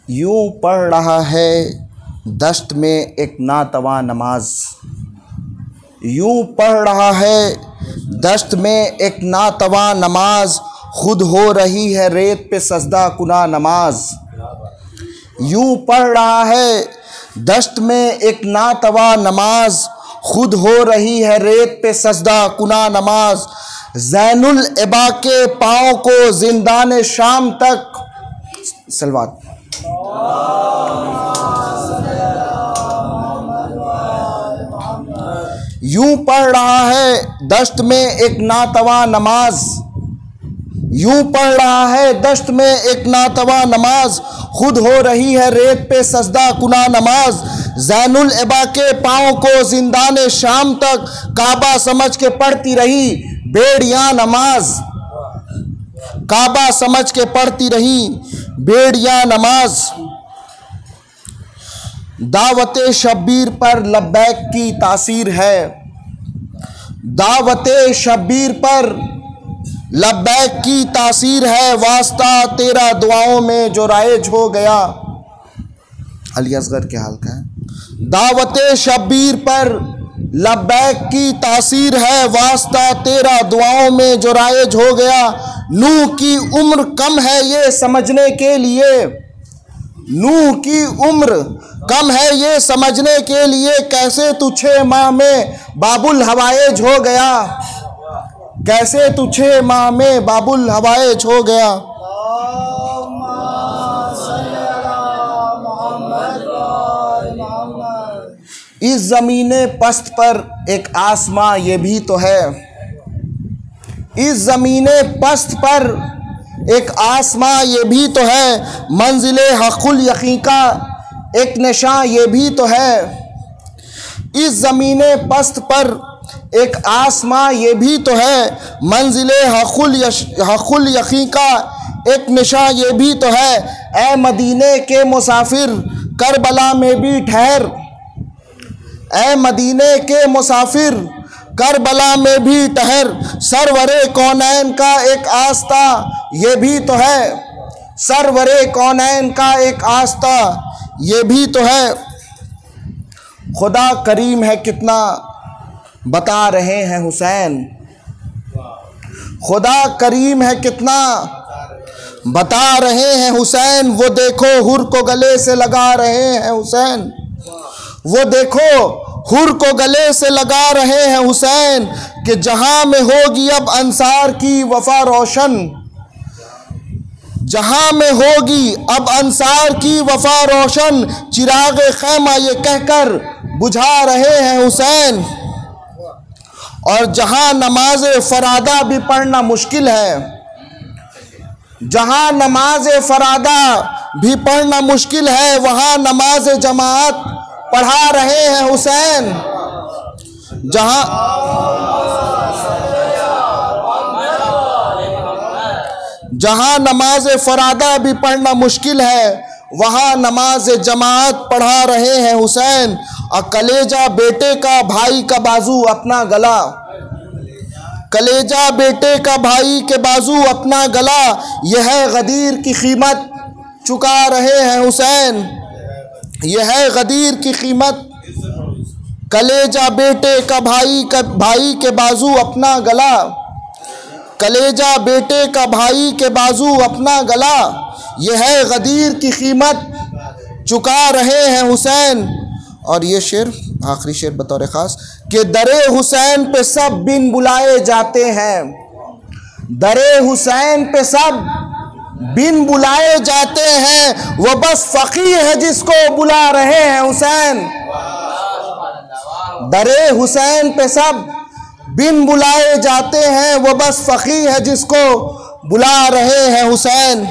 यूं पढ़ रहा है दश्त में एक नातवा नमाज। यूं पढ़ रहा है दश्त में एक नातवा नमाज, खुद हो रही है रेत पे सजदा कुना नमाज। यूं पढ़ रहा है दश्त में एक नातवा नमाज, खुद हो रही है रेत पे सजदा कुना नमाज। ज़ैनुल इबा के पाँव को जिंदान शाम तक सलवात। यूं पढ़ रहा है दश्त में एक नातवा नमाज। यूं पढ़ रहा है दश्त में एक नातवा नमाज, खुद हो रही है रेत पे सजदा कुना नमाज। ज़ैनुल इबा के पाँव को जिंदान शाम तक काबा समझ के पढ़ती रही बेड़ियाँ नमाज। काबा समझ के पढ़ती रही बेड़ियाँ नमाज। दावते शब्बीर पर लब्बैक की तासीर है। दावते शब्बीर पर लब्बैक की तासीर है, वास्ता तेरा दुआओं में जो राइज हो गया। अली असगर के हाल का है। दावते शब्बीर पर लब्बैक की तासीर है, वास्ता तेरा दुआओं में जो राइज हो गया। नूह की उम्र कम है ये समझने के लिए, नूह की उम्र कम है ये समझने के लिए, कैसे तू 6 माह में बाबुल हवाएज हो गया। कैसे तू 6 माह में बाबुल हवाएज हो गया। इस ज़मीने पस्त पर एक आसमां ये भी तो है। इस ज़मीने पस्त पर एक आसमां ये भी तो है, मंजिले हक़ुल यक़ीन का एक निशान ये भी तो है। इस ज़मीने पस्त पर एक आसमां ये भी तो है, मंजिले हक़ुल यक़ीन का एक निशान ये भी तो है। ए मदीने के मुसाफिर करबला में भी ठहर। ए मदीने के मुसाफिर करबला में भी ठहर, सरवरे कौनैन का एक आस्था ये भी तो है। सरवरे कौनैन का एक आस्था ये भी तो है। खुदा करीम है कितना बता रहे हैं हुसैन। खुदा करीम है कितना बता रहे हैं हुसैन, वो देखो हुर को गले से लगा रहे हैं हुसैन। वो देखो हुर को गले से लगा रहे हैं हुसैन, कि जहां में होगी अब अंसार की वफा रोशन। जहां में होगी अब अंसार की वफा रोशन, चिराग खैमा ये कहकर बुझा रहे हैं हुसैन। और जहां नमाज फरादा भी पढ़ना मुश्किल है, जहां नमाज फरादा भी पढ़ना मुश्किल है, वहां नमाज जमात पढ़ा रहे हैं हुसैन। जहां नमाज फरादा भी पढ़ना मुश्किल है, वहां नमाज जमात पढ़ा रहे हैं हुसैन। और कलेजा बेटे का भाई का बाजू अपना गला, कलेजा बेटे का भाई के बाजू अपना गला, यह है गदीर की कीमत चुका रहे हैं हुसैन। यह है गदीर की कीमत। कलेजा बेटे का भाई के बाजू अपना गला, कलेजा बेटे का भाई के बाजू अपना गला, यह है गदीर की कीमत चुका रहे हैं हुसैन। और ये शेर आखिरी शेर बतौर ख़ास, कि दरे हुसैन पे सब बिन बुलाए जाते हैं। दरे हुसैन पे सब बिन बुलाए जाते हैं, वो बस फ़कीह है जिसको बुला रहे हैं हुसैन। दरे हुसैन पे सब बिन बुलाए जाते हैं, वो बस फ़कीह है जिसको बुला रहे हैं हुसैन।